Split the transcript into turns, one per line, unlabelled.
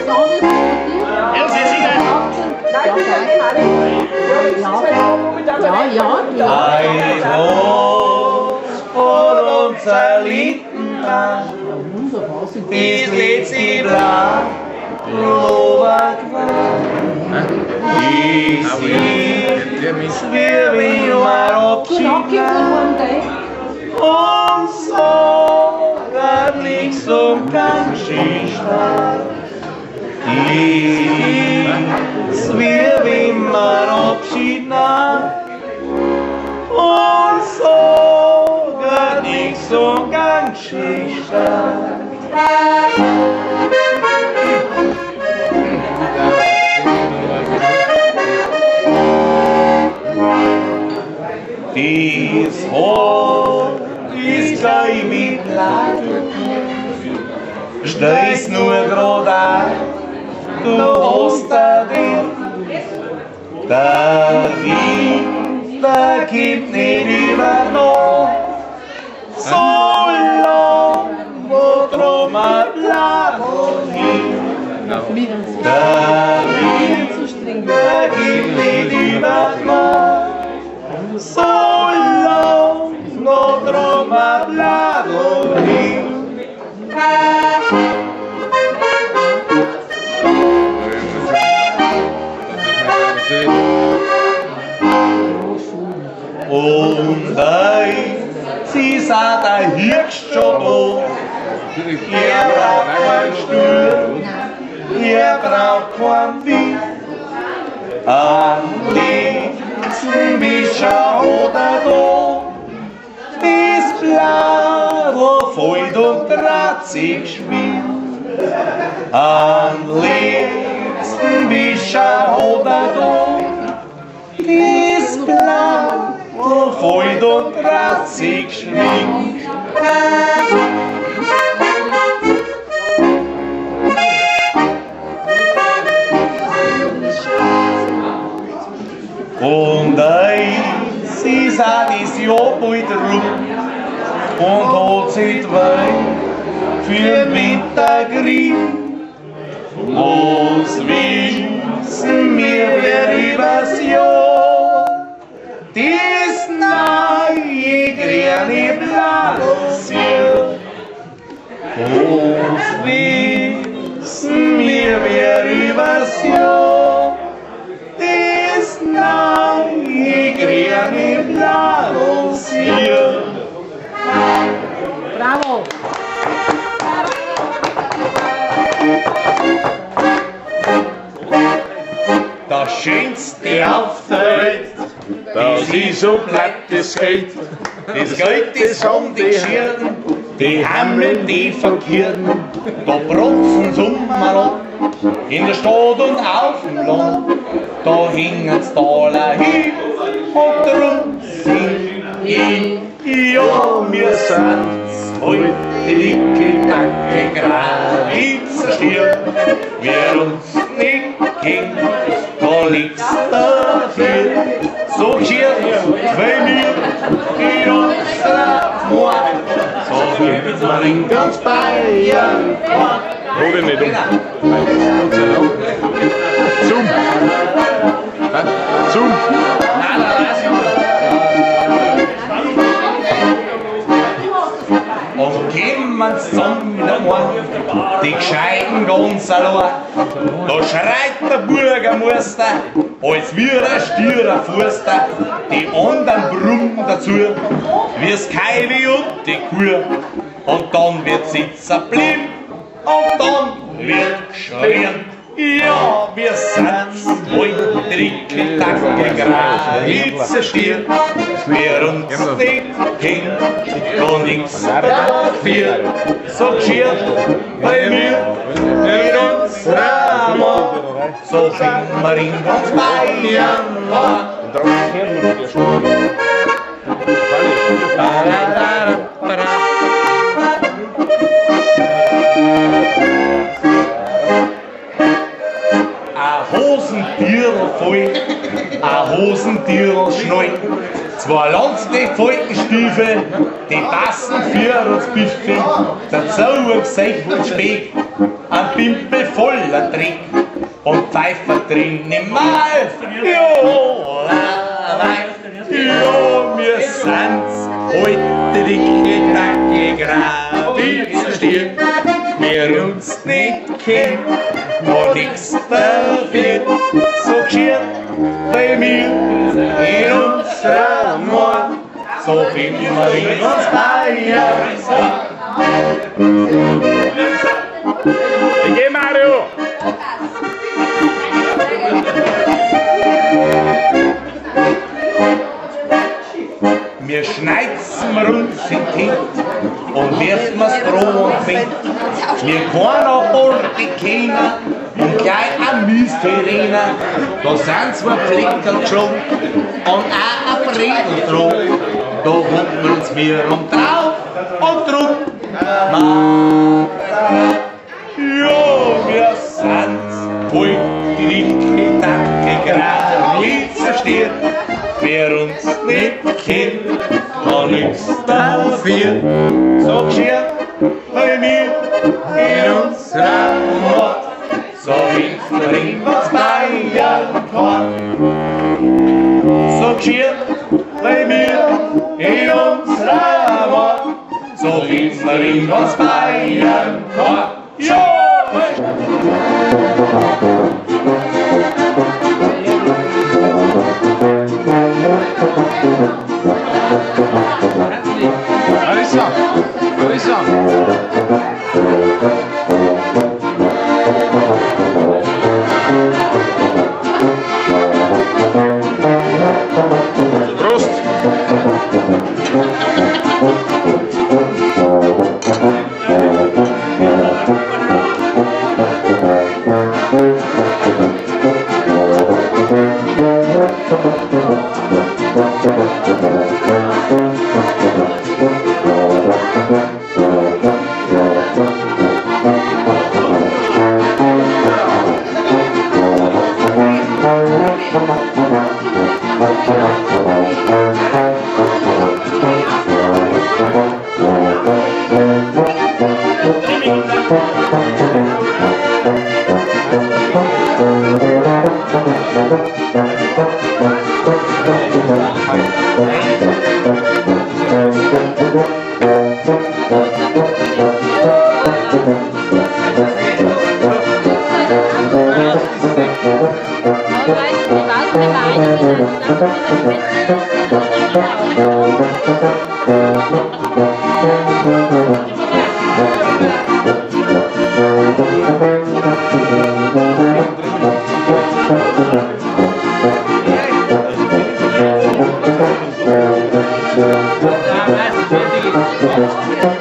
Ein Los von unser Lindenmann, bis letzte Blatt lobert war. Ich seh's, wie mein Abschied und so gar nichts und ganz schön stark. Ich seh's, wie mein Abschied nahm und so gar nichts und ganz schön stark. Dies Haar ist gleich mit Leid, stehst nur grad ein, du hast da den. Der Wind, der gibt nicht über Nacht, so lang, wo drum ein Blatt hin. Der Wind, der gibt nicht über Nacht, so lang, wo drum ein Blatt hin. Und sie sagt, der Hirsch schon da. Er braucht keinen Stuhl, er braucht kein Wind. Am liebsten Wischer oder da. Das Blatt fällt und dreht sich geschwind. Am liebsten Wischer oder da. Das Blatt fällt und dreht sich geschwind. Und sie sagt, ist ja bald rum und hat sich zwei für den Wintergriff. Was wissen wir übers Jahr? Das neue grüne Blattjahr. Was wissen wir übers Jahr? Das neue grüne Blattjahr.
Bravo!
Das Schönste auf der Welt, das ist so plattes Geld. Das Geld, das haben die Schirren, die Hammeln, die Verkehrten. Da protzen Summer ab, in der Stadt und auf dem Land. Da hingen's Taler hin und drum sing ich. Ja, wir sind's heute, die dicke Backe grad in der Stirn. Wer uns nicht kennt, da liegt's dafür. So schier, weil wir in unserer Mord, so geht's mal in ganz Bayern.
Hol den nicht um. Zoom. Zoom.
Und kommen zusammen die Gescheiten ganz allein. Da schreit der Bürgermeister, als wir ein stierer Forster, die anderen brummen dazu, wie's Keiwe und die Kuh. Und dann wird sitzen blind, und dann wird geschrien. Ja, wir sind's, heute Trickle-Tacke gerade Hitzestier. Wer uns nicht kennt, kann nix dafür. So geschirrt bei mir in unserer Macht, so sind wir in ganz Bayern. Hosentierl voll, ein Hosentierl schnell. Zwei Landsnetz Faltenstiefel, die passen für uns Büffel, dazu ein Gesichtsspeck, ein Pimpel voller Dreck und Pfeifer drin im Mal. Ja, wir sind's, alte, dicke, dacke Gravitzenstier, wir uns nicht kennen, noch nix dafür, so geschirrt bei mir in unserer Mord, so finden wir in uns Bayern.
Wie geht Mario?
Wir schneizen uns in die Hint und werfen das Brot und Wind. Wir fahren auf Orte kennen und gleich ein Mysterina. Da sind zwei Flecken geschlagen und auch ein Bredel drauf. Da wundern uns wir um drauf und drum. Ja, wir sind's, voll die dicke, dacke Gravitzenstier. Wer uns nicht kennt, kann nix dafür. So geschirrt bei mir in unserer Mord, so winkt wir in uns Bayern. So geschirrt bei mir in unserer Mord, so winkt wir in uns Bayern. Ja!
Larissa! Prost!
Ja,